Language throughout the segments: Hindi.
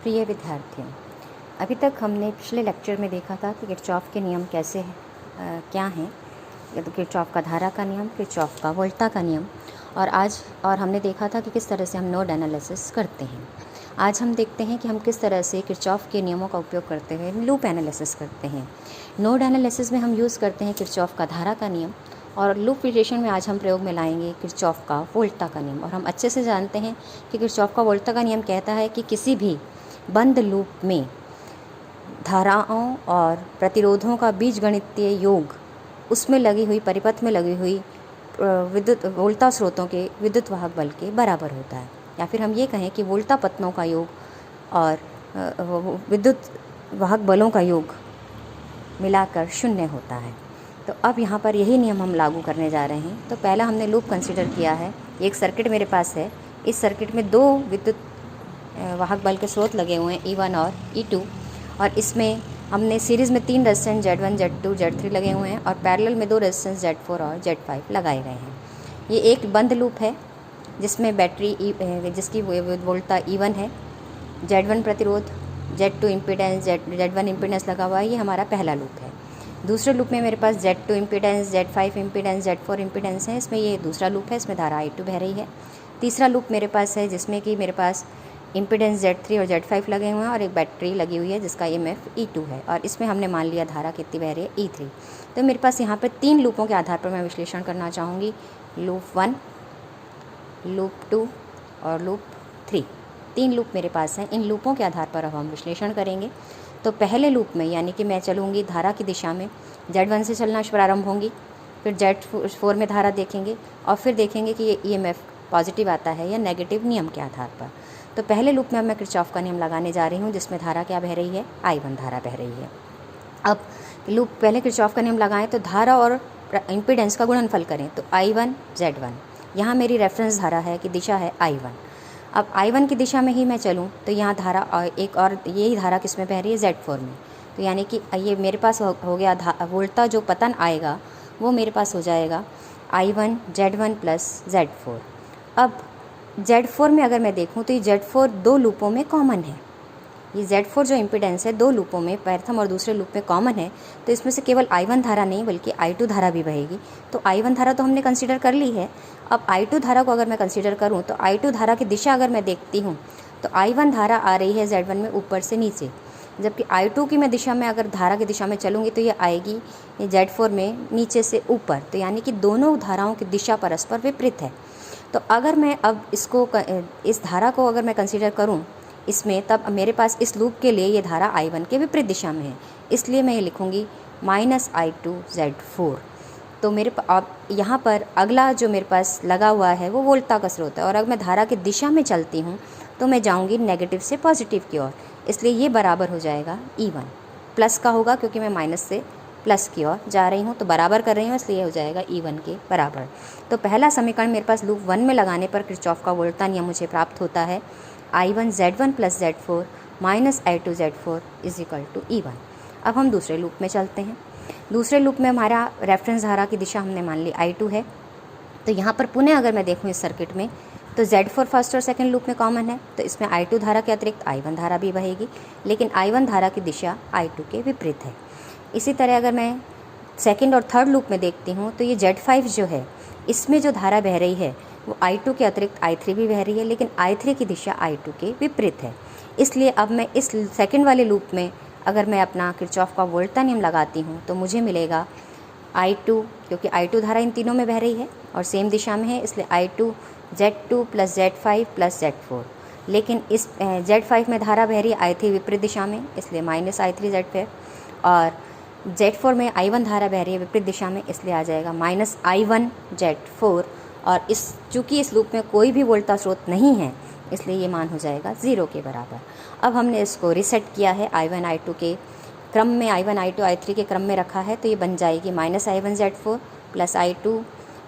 प्रिय विद्यार्थियों, अभी तक हमने पिछले लेक्चर में देखा था कि किरचॉफ के नियम कैसे क्या हैं। तो किरचॉफ का धारा का नियम, किरचॉफ का वोल्टा का नियम, और हमने देखा था कि किस तरह से हम नोड एनालिसिस करते हैं। आज हम देखते हैं कि हम किस तरह से किरचॉफ के नियमों का उपयोग करते हुए लूप एनालिसिस करते हैं। नोड एनालिसिस में हम यूज़ करते हैं किरचॉफ का धारा का नियम, और लूप रिलेशन में आज हम प्रयोग में लाएंगे किरचॉफ का वोल्टा का नियम। और हम अच्छे से जानते हैं कि किरचॉफ का वोल्टा का नियम कहता है कि किसी भी बंद लूप में धाराओं और प्रतिरोधों का बीजगणितीय योग उसमें लगी हुई परिपथ में लगी हुई विद्युत वोल्टा स्रोतों के विद्युत वाहक बल के बराबर होता है, या फिर हम ये कहें कि वोल्टा पतनों का योग और विद्युत वाहक बलों का योग मिलाकर 0 होता है। तो अब यहाँ पर यही नियम हम लागू करने जा रहे हैं। तो पहला हमने लूप कंसीडर किया है। एक सर्किट मेरे पास है, इस सर्किट में 2 विद्युत वाहक बल के स्रोत लगे हुए हैं E1 और E2, और इसमें हमने सीरीज़ में 3 रेजिस्टेंस Z1, Z2, Z3 लगे हुए हैं, और पैरेलल में 2 रेजिस्टेंस Z4 और Z5 लगाए गए हैं। ये एक बंद लूप है जिसमें बैटरी जिसकी वोल्टा E1 है, Z1 प्रतिरोध, Z2 इम्पीडेंस, Z1 इम्पीडेंस लगा हुआ है। ये हमारा पहला लूप है। दूसरे लूप में मेरे पास Z2 impedance, Z5 impedance, Z4 impedance है। इसमें ये दूसरा लूप है, इसमें धारा I2 बह रही है। तीसरा लूप मेरे पास है जिसमें कि मेरे पास इम्पीडेंस Z3 और Z5 लगे हुए हैं, और एक बैटरी लगी हुई है जिसका EMF E2 है, और इसमें हमने मान लिया धारा कितनी बह रही है E3। तो मेरे पास यहाँ पर 3 लूपों के आधार पर मैं विश्लेषण करना चाहूँगी, लूप 1, लूप 2 और लूप 3। 3 लूप मेरे पास हैं। इन लूपों के आधार पर अब हम विश्लेषण करेंगे। तो पहले लूप में यानी कि मैं चलूँगी धारा की दिशा में, Z1 से चलना प्रारंभ होंगी, फिर Z4 में धारा देखेंगे, और फिर देखेंगे कि ये EMF पॉजिटिव आता है या नेगेटिव नियम के आधार पर। तो पहले लूप में अब मैं किरचॉफ का नियम लगाने जा रही हूँ, जिसमें धारा क्या बह रही है, I1 धारा बह रही है। अब लूप पहले किरचॉफ का नियम लगाएं तो धारा और इम्पीडेंस का गुणनफल करें, तो I1 Z1, यहाँ मेरी रेफरेंस धारा है कि दिशा है I1। अब I1 की दिशा में ही मैं चलूँ तो यहाँ धारा एक और यही धारा किस में बह रही है, Z4 में। तो यानी कि ये मेरे पास हो गया वोल्टा जो पतन आएगा वो मेरे पास हो जाएगा I1 Z1 प्लस Z4। अब Z4 में अगर मैं देखूं तो ये Z4 2 लूपों में कॉमन है। ये Z4 जो इम्पीडेंस है 2 लूपों में, प्रथम और दूसरे लूप में कॉमन है। तो इसमें से केवल I1 धारा नहीं बल्कि I2 धारा भी बहेगी। तो I1 धारा तो हमने कंसीडर कर ली है। अब I2 धारा को अगर मैं कंसीडर करूं तो I2 धारा की दिशा अगर मैं देखती हूं तो I1 धारा आ रही है Z1 में ऊपर से नीचे, जबकि I2 की मैं दिशा में अगर धारा की दिशा में चलूँगी तो ये आएगी Z4 में नीचे से ऊपर। तो यानी कि दोनों धाराओं की दिशा परस्पर विपरीत है। तो अगर मैं अब इस धारा को अगर मैं कंसीडर करूं इसमें, तब मेरे पास इस लूप के लिए ये धारा I1 के विपरीत दिशा में है, इसलिए मैं ये लिखूंगी -I2 Z4। तो मेरे अब यहाँ पर अगला जो मेरे पास लगा हुआ है वो वोल्टा का स्रोत है, और अगर मैं धारा की दिशा में चलती हूँ तो मैं जाऊँगी नेगेटिव से पॉजिटिव की ओर, इसलिए ये बराबर हो जाएगा E1। प्लस का होगा क्योंकि मैं माइनस से प्लस की ओर जा रही हूँ, तो बराबर कर रही हूँ, इसलिए हो जाएगा E1 के बराबर। तो पहला समीकरण मेरे पास लूप 1 में लगाने पर किरचॉफ का वोल्टा नियम मुझे प्राप्त होता है I1 Z1 plus Z4 minus I2 Z4 is equal to E1। अब हम दूसरे लूप में चलते हैं। दूसरे लूप में हमारा रेफरेंस धारा की दिशा हमने मान ली I2 है। तो यहाँ पर पुनः अगर मैं देखूँ इस सर्किट में तो Z4 फर्स्ट और सेकंड लूप में कॉमन है, तो इसमें I2 धारा के अतिरिक्त I1 धारा भी बहेगी, लेकिन I1 धारा की दिशा I2 के विपरीत है। इसी तरह अगर मैं सेकंड और थर्ड लूप में देखती हूँ तो ये Z5 जो है इसमें जो धारा बह रही है वो I2 के अतिरिक्त I3 भी बह रही है, लेकिन I3 की दिशा I2 के विपरीत है। इसलिए अब मैं इस सेकंड वाले लूप में अगर मैं अपना किरचॉफ का वोल्टा नियम लगाती हूँ तो मुझे मिलेगा I2, क्योंकि I2 धारा इन तीनों में बह रही है और सेम दिशा में है, इसलिए I2 Z2 plus Z5 plus Z4। लेकिन इस Z5 में धारा बह रही है I3 विपरीत दिशा में, इसलिए माइनस I3 Z5, और Z4 में I1 धारा बह रही है विपरीत दिशा में, इसलिए आ जाएगा माइनस I1 Z4। और चूँकि इस लूप में कोई भी वोल्टा स्रोत नहीं है इसलिए ये मान हो जाएगा 0 के बराबर। अब हमने इसको रिसेट किया है I1 I2 के क्रम में, I1 I2 I3 के क्रम में रखा है, तो ये बन जाएगी माइनस I1 Z4 प्लस I2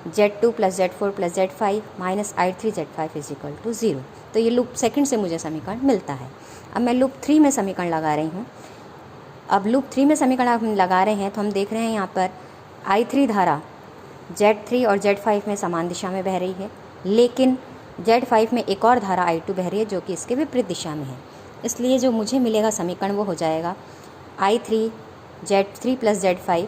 Z2 plus Z4 plus Z5 minus I3 Z5 is equal to 0। तो ये लूप सेकंड से मुझे समीकरण मिलता है। अब मैं लूप 3 में समीकरण लगा रही हूँ। अब लूप 3 में समीकरण हम लगा रहे हैं तो हम देख रहे हैं यहाँ पर I3 धारा Z3 और Z5 में समान दिशा में बह रही है, लेकिन Z5 में एक और धारा I2 बह रही है जो कि इसके विपरीत दिशा में है। इसलिए जो मुझे मिलेगा समीकरण वो हो जाएगा I3 Z3 + Z5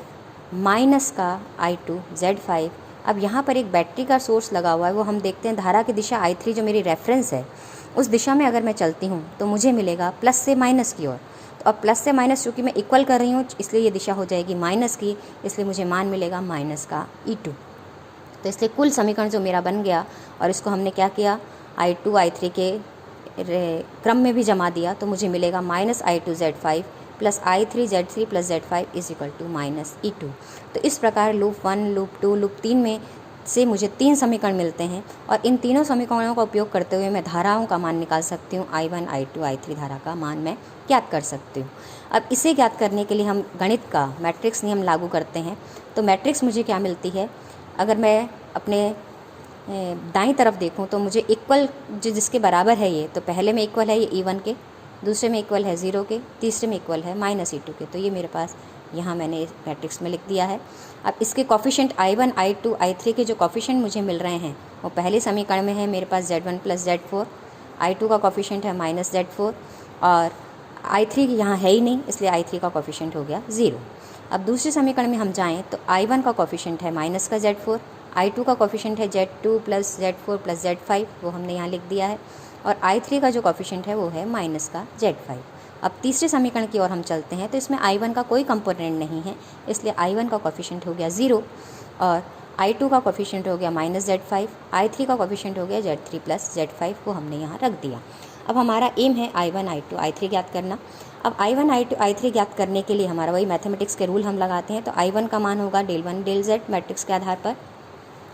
माइनस का I2 Z5। अब यहाँ पर एक बैटरी का सोर्स लगा हुआ है, वो हम देखते हैं धारा की दिशा I3 जो मेरी रेफरेंस है उस दिशा में अगर मैं चलती हूँ तो मुझे मिलेगा प्लस से माइनस की ओर। तो अब प्लस से माइनस चूँकि मैं इक्वल कर रही हूँ इसलिए ये दिशा हो जाएगी माइनस की, इसलिए मुझे मान मिलेगा माइनस का E2। तो इसलिए कुल समीकरण जो मेरा बन गया और इसको हमने क्या किया I2 I3 के क्रम में भी जमा दिया तो मुझे मिलेगा -I2 Z5 + I3 Z3 + Z5 = -E2। तो इस प्रकार लूप 1, लूप 2, लूप 3 में से मुझे 3 समीकरण मिलते हैं और इन तीनों समीकरणों का उपयोग करते हुए मैं धाराओं का मान निकाल सकती हूँ। I1 I2 I3 धारा का मान मैं ज्ञात कर सकती हूँ। अब इसे ज्ञात करने के लिए हम गणित का मैट्रिक्स नियम लागू करते हैं। तो मैट्रिक्स मुझे क्या मिलती है, अगर मैं अपने दाईं तरफ देखूं तो मुझे इक्वल जो जिसके बराबर है ये, तो पहले में इक्वल है ये E1 के, दूसरे में इक्वल है 0 के, तीसरे में इक्वल है -E2 के। तो ये मेरे पास यहाँ मैंने इस मैट्रिक्स में लिख दिया है। अब इसके कोफिशिएंट I1 I2 I3 के जो कोफिशिएंट मुझे मिल रहे हैं वो पहले समीकरण में है मेरे पास Z1 + Z4, I2 का कोफिशिएंट है -Z4 और I3 यहाँ है ही नहीं इसलिए I3 का कोफिशिएंट हो गया 0। अब दूसरे समीकरण में हम जाएँ तो I1 का कोफिशिएंट है माइनस का Z4, I2 का कोफिशिएंट है Z2 + Z4 + Z5, वो हमने यहाँ लिख दिया है, और I3 का जो कोफिशिएंट है वो है माइनस का Z5। अब तीसरे समीकरण की ओर हम चलते हैं तो इसमें I1 का कोई कंपोनेंट नहीं है इसलिए I1 का कोफिशिएंट हो गया 0 और I2 का कोफिशिएंट हो गया -Z5, I3 का कोफिशिएंट हो गया Z3 + Z5, वो हमने यहाँ रख दिया। अब हमारा एम है I1 I2 I3 ज्ञात करना। अब I1 I2 I3 ज्ञात करने के लिए हमारा वही मैथमेटिक्स के रूल हम लगाते हैं। तो I1 का मान होगा del1 del Z मैट्रिक्स के आधार पर,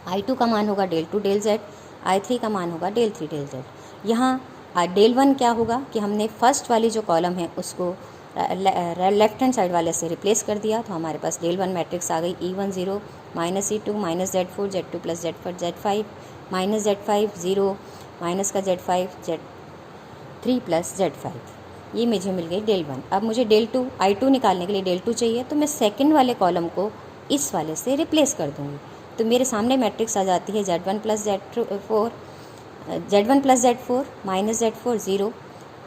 I2 का मान होगा del2 del Z, I3 का मान होगा del3 del Z। यहाँ del1 क्या होगा कि हमने फर्स्ट वाली जो कॉलम है उसको लेफ्ट हैंड साइड वाले से रिप्लेस कर दिया तो हमारे पास del1 मैट्रिक्स आ गई E1 0 -E2 -Z4 Z2 + Z4 Z5 -Z5 0 minus का Z5 Z3 + Z5, ये मुझे मिल गई del1। अब मुझे del2 I2 निकालने के लिए del2 चाहिए तो मैं सेकंड वाले कॉलम को इस वाले से रिप्लेस कर दूँगी तो मेरे सामने मैट्रिक्स आ जाती है Z1 + Z4 -Z4 0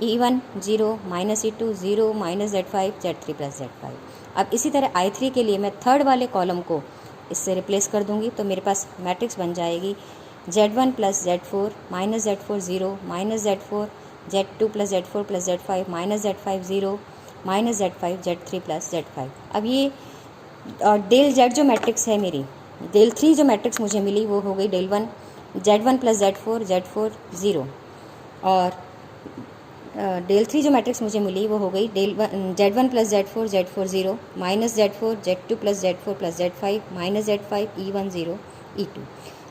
E1 0 -E2 0 -Z5 Z3 + Z5। अब इसी तरह I3 के लिए मैं थर्ड वाले कॉलम को इससे रिप्लेस कर दूंगी तो मेरे पास मैट्रिक्स बन जाएगी Z1 + Z4 -Z4 0 -Z4 Z2 + Z4 + Z5 -Z5 0 -Z5 Z3 + Z5। अब ये del Z जो मैट्रिक्स है मेरी, del3 जो मैट्रिक्स मुझे मिली वो हो गई del1 Z1 + Z4 Z4 0 और del3 जो मैट्रिक्स मुझे मिली वो हो गई Z1 + Z4 Z4 0 -Z4 Z2 + Z4 + Z5 -Z5 E1 0 E2।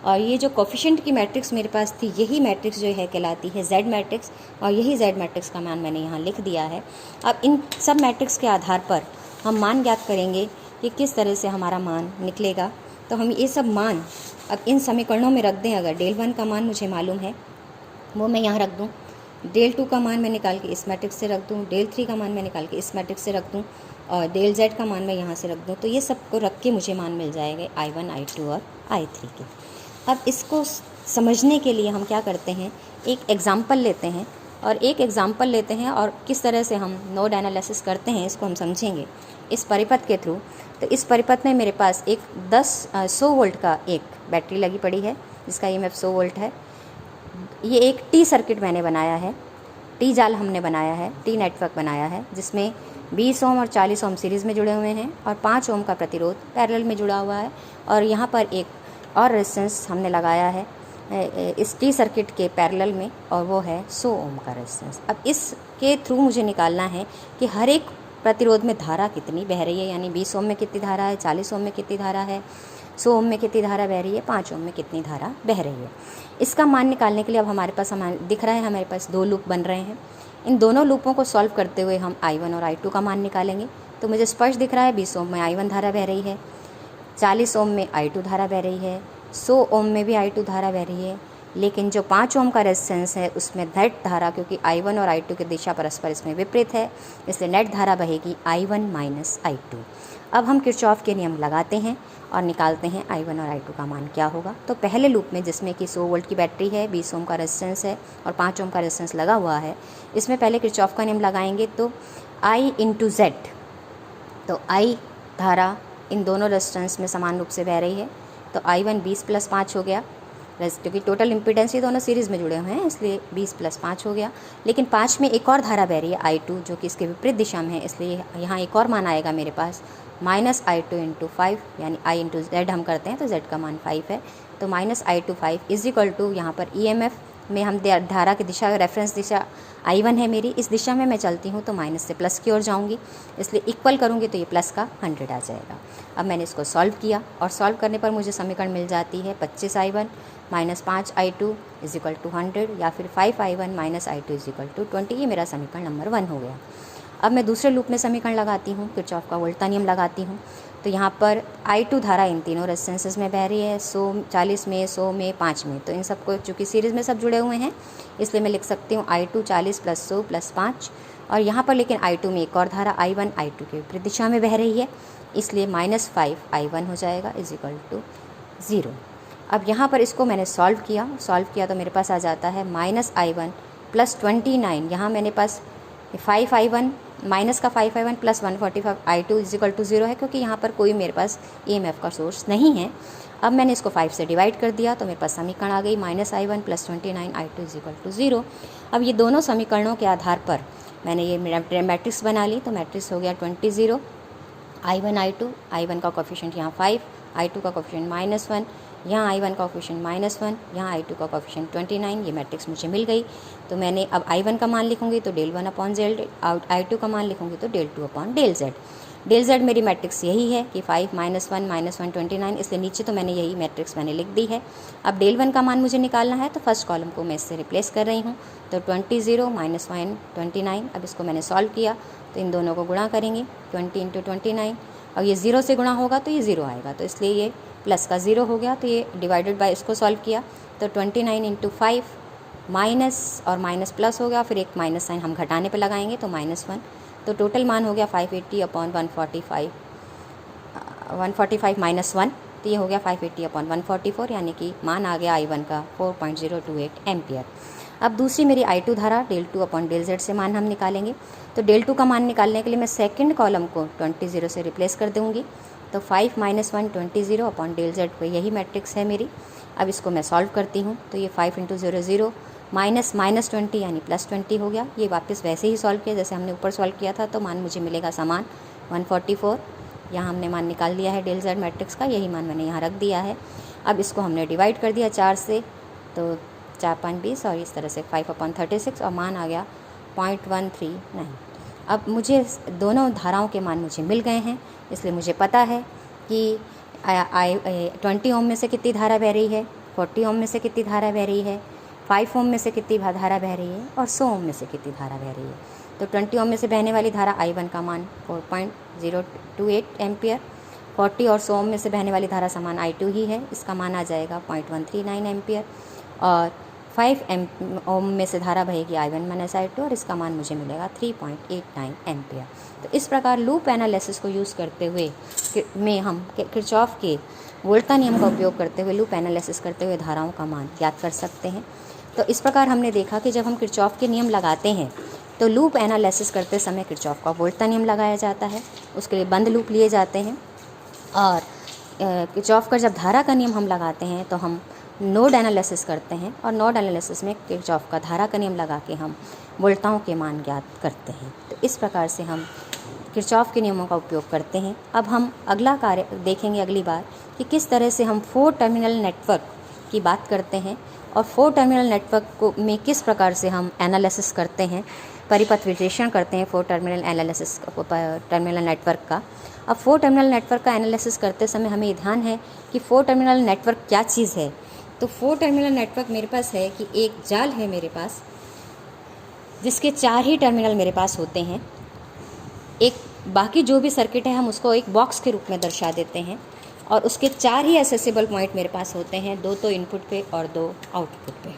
और ये जो कोफिशिएंट की मैट्रिक्स मेरे पास थी यही मैट्रिक्स जो है कहलाती है Z मैट्रिक्स और यही Z मैट्रिक्स का मान मैंने यहाँ लिख दिया है। अब इन सब मैट्रिक्स के आधार पर हम मान ज्ञात करेंगे कि किस तरह से हमारा मान निकलेगा। तो हम ये सब मान अब इन समीकरणों में रख दें। अगर del1 का मान मुझे मालूम है वो मैं यहाँ रख दूँ, del2 का मान मैं निकाल के इस मैट्रिक्स से रख दूँ, del3 का मान मैं निकाल के इस मैट्रिक्स से रख दूँ और del Z का मान मैं यहाँ से रख दूँ, तो ये सबको रख के मुझे मान मिल जाएगा I1 I2 और I3 के। अब इसको समझने के लिए हम क्या करते हैं, एक एग्ज़ाम्पल लेते हैं और किस तरह से हम नोड एनालिसिस करते हैं इसको हम समझेंगे इस परिपथ के थ्रू। तो इस परिपथ में मेरे पास एक 100 वोल्ट का एक बैटरी लगी पड़ी है जिसका EMF 100 वोल्ट है। ये एक T सर्किट मैंने बनाया है, T जाल हमने बनाया है, T नेटवर्क बनाया है जिसमें 20 ओम और 40 ओम सीरीज़ में जुड़े हुए हैं और 5 ओम का प्रतिरोध पैरेलल में जुड़ा हुआ है और यहाँ पर एक और रेजिस्टेंस हमने लगाया है इस T सर्किट के पैरेलल में और वो है 100 ओम का रेजिस्टेंस। अब इसके थ्रू मुझे निकालना है कि हर एक प्रतिरोध में धारा कितनी बह रही है, यानी 20 ओम में कितनी धारा है, 40 ओम में कितनी धारा है, 100 ओम में कितनी धारा बह रही है, 5 ओम में कितनी धारा बह रही है। इसका मान निकालने के लिए अब हमारे पास दिख रहा है हमारे पास 2 लूप बन रहे हैं। इन दोनों लूपों को सॉल्व करते हुए हम I1 और I2 का मान निकालेंगे। तो मुझे स्पष्ट दिख रहा है 20 ओम में I1 धारा बह रही है, 40 ओम में I2 धारा बह रही है, 100 ओम में भी I2 धारा बह रही है, लेकिन जो 5 ओम का रेजिस्टेंस है उसमें नेट धारा, क्योंकि I1 और I2 की दिशा परस्पर इसमें विपरीत है, इसलिए नेट धारा बहेगी I1 माइनस I2। अब हम किरचॉफ के नियम लगाते हैं और निकालते हैं I1 और I2 का मान क्या होगा। तो पहले लूप में, जिसमें कि 100 वोल्ट की बैटरी है, 20 ओम का रेजिस्टेंस है और 5 ओम का रेजिस्टेंस लगा हुआ है, इसमें पहले किरचॉफ का नियम लगाएंगे। तो I इंटू Z, तो I धारा इन दोनों रेजिस्टेंस में समान रूप से बह रही है, तो I1 20 प्लस 5 हो गया, क्योंकि टोटल इम्पीडेंस ये दोनों सीरीज़ में जुड़े हुए हैं, इसलिए 20 प्लस 5 हो गया। लेकिन 5 में एक और धारा बह रही है I2, जो कि इसके विपरीत दिशा में है, इसलिए यहाँ एक और मान आएगा मेरे पास माइनस I2 इंटू 5, यानी I इंटू Z हम करते हैं तो Z का मान 5 है, तो minus I2 5 is equal to, यहाँ पर EMF में हम धारा की दिशा, रेफरेंस दिशा I1 है मेरी, इस दिशा में मैं चलती हूँ तो माइनस से प्लस की ओर जाऊँगी, इसलिए इक्वल करूँगी तो ये प्लस का 100 आ जाएगा। अब मैंने इसको सॉल्व किया और सॉल्व करने पर मुझे समीकरण मिल जाती है 25 I1 minus 5 I2 is equal to 100, या फिर 5 I1 minus I2 is equal to 20। ये मेरा समीकरण नंबर 1 हो गया। अब मैं दूसरे लूप में समीकरण लगाती हूँ, किरचॉफ का वोल्टा नियम लगाती हूँ। तो यहाँ पर I2 धारा इन तीनों रेजिस्टेंसेस में बह रही है, 100, 40 में, 100 में, 5 में, तो इन सबको चूँकि सीरीज़ में सब जुड़े हुए हैं, इसलिए मैं लिख सकती हूँ I2 40 प्लस 100 प्लस 5। और यहाँ पर लेकिन I2 में एक और धारा I1 I2 के विपरीत दिशा में बह रही है, इसलिए माइनस 5 I1 हो जाएगा इज इक्वल टू 0। अब यहाँ पर इसको मैंने सॉल्व किया तो मेरे पास आ जाता है माइनस I1 प्लस 29, यहाँ मेरे पास 5 I1 माइनस का 5 I1 plus 145 I2 is equal to 0 है, क्योंकि यहाँ पर कोई मेरे पास EMF का सोर्स नहीं है। अब मैंने इसको 5 से डिवाइड कर दिया तो मेरे पास समीकरण आ गई minus I1 plus 29 I2 is equal to 0। अब ये दोनों समीकरणों के आधार पर मैंने ये मैट्रिक्स बना ली, तो मैट्रिक्स हो गया 20 I1 I2, I1 का कोफिशिएंट यहाँ 5, I2 का कोफिशिएंट -1, यहाँ I1 का कोफिशिएंट -1, यहाँ I2 का कोफिशिएंट 29। ये मैट्रिक्स मुझे मिल गई। तो मैंने अब I1 का मान लिखूँगी तो del 1 अपॉन Z, I2 का मान लिखूँगी तो del 2 upon del Z। del Z मेरी मैट्रिक्स यही है कि 5 -1 -1 29, इसलिए नीचे तो मैंने यही मैट्रिक्स मैंने लिख दी है। अब del 1 का मान मुझे निकालना है, तो फर्स्ट कॉलम को मैं इससे रिप्लेस कर रही हूँ, तो 20 -1 29। अब इसको मैंने सॉल्व किया तो इन दोनों को गुणा करेंगे, 20 इंटू 29, और ये 0 से गुणा होगा तो ये 0 आएगा, तो इसलिए ये प्लस का 0 हो गया। तो ये डिवाइडेड बाय इसको सॉल्व किया तो 29 इंटू 5 माइनस और माइनस प्लस हो गया, फिर एक माइनस साइन हम घटाने पे लगाएंगे तो -1, तो टोटल मान हो गया 580 अपॉन 145 -1, तो ये हो गया 580 अपॉन 144, यानी कि मान आ गया I1 का 4.028 एम्पियर। अब दूसरी मेरी I2 धारा del 2 अपॉन del Z से मान हम निकालेंगे। तो del 2 का मान निकालने के लिए मैं सेकंड कॉलम को 20 से रिप्लेस कर दूँगी, तो 5 -1 20 अपॉन del Z पे यही मैट्रिक्स है मेरी। अब इसको मैं सॉल्व करती हूँ तो ये 5 इंटू 0 0 माइनस -20 यानी प्लस 20 हो गया। ये वापस वैसे ही सॉल्व किया जैसे हमने ऊपर सॉल्व किया था, तो मान मुझे मिलेगा समान 144। यहाँ हमने मान निकाल लिया है del Z मैट्रिक्स का, यही मान मैंने यहाँ रख दिया है। अब इसको हमने डिवाइड कर दिया 4 से, तो 4 5 20 और इस तरह से 5 अपॉन 36 और मान आ गया 0.139। अब मुझे दोनों धाराओं के मान मुझे मिल गए हैं, इसलिए मुझे पता है कि 20 ओम में से कितनी धारा बह रही है, 40 ओम में से कितनी धारा बह रही है, 5 ओम में से कितनी धारा बह रही है और 100 ओम में से कितनी धारा बह रही है। तो 20 ओम में से बहने वाली धारा I1 का मान 4.028 एम्पियर, 40 और 100 ओम में से बहने वाली धारा समान I2 ही है, इसका मान आ जाएगा 0.139 एम्पियर, और 5 ओम में से धारा बहेगी I1 माइनस I2 और इसका मान मुझे मिलेगा 3.89 एम्पियर। तो इस प्रकार लूप एनालिसिस को यूज़ करते हुए में हम किरचॉफ के वोल्टा नियम का उपयोग करते हुए लूप एनालिसिस करते हुए धाराओं का मान ज्ञात कर सकते हैं। तो इस प्रकार हमने देखा कि जब हम किरचॉफ के नियम लगाते हैं तो लूप एनालिसिस करते समय किरचॉफ का वोल्टा नियम लगाया जाता है, उसके लिए बंद लूप लिए जाते हैं। और किरचॉफ का जब धारा का नियम हम लगाते हैं तो हम नोड एनालिसिस करते हैं, और नोड एनालिसिस में किरचॉफ का धारा का नियम लगा के हम वोल्टाओं के मान ज्ञात करते हैं। तो इस प्रकार से हम किरचॉफ के नियमों का उपयोग करते हैं। अब हम अगला कार्य देखेंगे अगली बार कि किस तरह से हम 4 टर्मिनल नेटवर्क की बात करते हैं और 4 टर्मिनल नेटवर्क को में किस प्रकार से हम एनालिसिस करते हैं, परिपथ विश्लेषण करते हैं 4 टर्मिनल एनालिसिस टर्मिनल नेटवर्क का। अब 4 टर्मिनल नेटवर्क का एनालिसिस करते समय हमें ध्यान है कि 4 टर्मिनल नेटवर्क क्या चीज़ है। तो 4 टर्मिनल नेटवर्क मेरे पास है कि एक जाल है मेरे पास जिसके 4 ही टर्मिनल मेरे पास होते हैं। एक बाकी जो भी सर्किट है हम उसको एक बॉक्स के रूप में दर्शा देते हैं, और उसके 4 ही एसेसिबल पॉइंट मेरे पास होते हैं, 2 तो इनपुट पे और 2 आउटपुट पे।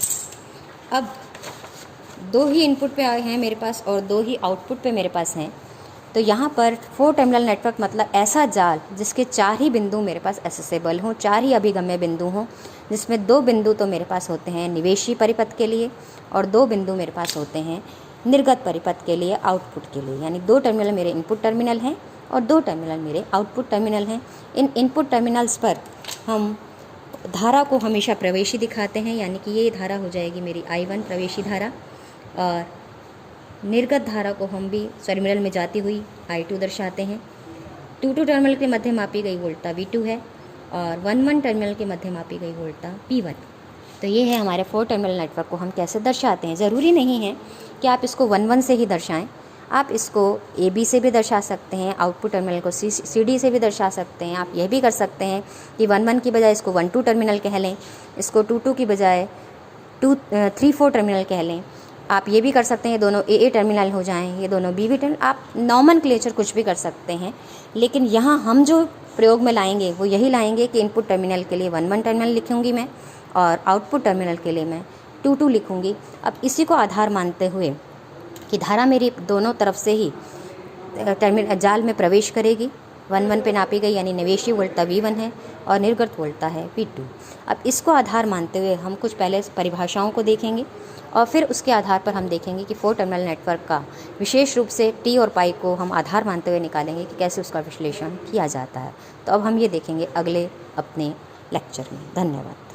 अब 2 ही इनपुट पे आए हैं मेरे पास और 2 ही आउटपुट पे मेरे पास हैं, तो यहाँ पर 4 टर्मिनल नेटवर्क मतलब ऐसा जाल जिसके 4 ही बिंदु मेरे पास एसेसिबल हों, 4 ही अभिगम्य बिंदु हों, जिसमें 2 बिंदु तो मेरे पास होते हैं निवेशी परिपथ के लिए और 2 बिंदु मेरे पास होते हैं निर्गत परिपथ के लिए, आउटपुट के लिए। यानी 2 टर्मिनल मेरे इनपुट टर्मिनल हैं और 2 टर्मिनल मेरे आउटपुट टर्मिनल हैं। इन इनपुट टर्मिनल्स पर हम धारा को हमेशा प्रवेशी दिखाते हैं, यानी कि ये धारा हो जाएगी मेरी I1 प्रवेशी धारा, और निर्गत धारा को हम भी टर्मिनल में जाती हुई I2 दर्शाते हैं। 2 टर्मिनल के मध्य मापी गई वोल्टता V2 है और 1 टर्मिनल के मध्य मापी गई वोल्टता P1। तो ये है हमारे 4 टर्मिनल नेटवर्क को हम कैसे दर्शाते हैं। ज़रूरी नहीं है कि आप इसको 1-1 से ही दर्शाएं, आप इसको AB से भी दर्शा सकते हैं, आउटपुट टर्मिनल को CD से भी दर्शा सकते हैं। आप यह भी कर सकते हैं कि 1-1 की बजाय इसको 1-2 टर्मिनल कह लें, इसको 2-2 की बजाय 3-4 टर्मिनल कह लें। आप ये भी कर सकते हैं ये दोनों AA टर्मिनल हो जाएं, ये दोनों BB टर्मिनल, आप नॉमेनक्लेचर कुछ भी कर सकते हैं। लेकिन यहाँ हम जो प्रयोग में लाएंगे वो यही लाएंगे कि इनपुट टर्मिनल के लिए 1-1 टर्मिनल लिखूँगी मैं और आउटपुट टर्मिनल के लिए मैं 2-2 लिखूँगी। अब इसी को आधार मानते हुए कि धारा मेरी दोनों तरफ से ही टर्मिनल जाल में प्रवेश करेगी, 1-1 पे नापी गई यानी निवेशी वोल्टता V1 है और निर्गत वोल्टता है V2। अब इसको आधार मानते हुए हम कुछ पहले परिभाषाओं को देखेंगे और फिर उसके आधार पर हम देखेंगे कि 4 टर्मिनल नेटवर्क का विशेष रूप से T और पाई को हम आधार मानते हुए निकालेंगे कि कैसे उसका विश्लेषण किया जाता है। तो अब हम ये देखेंगे अगले अपने लेक्चर में। धन्यवाद।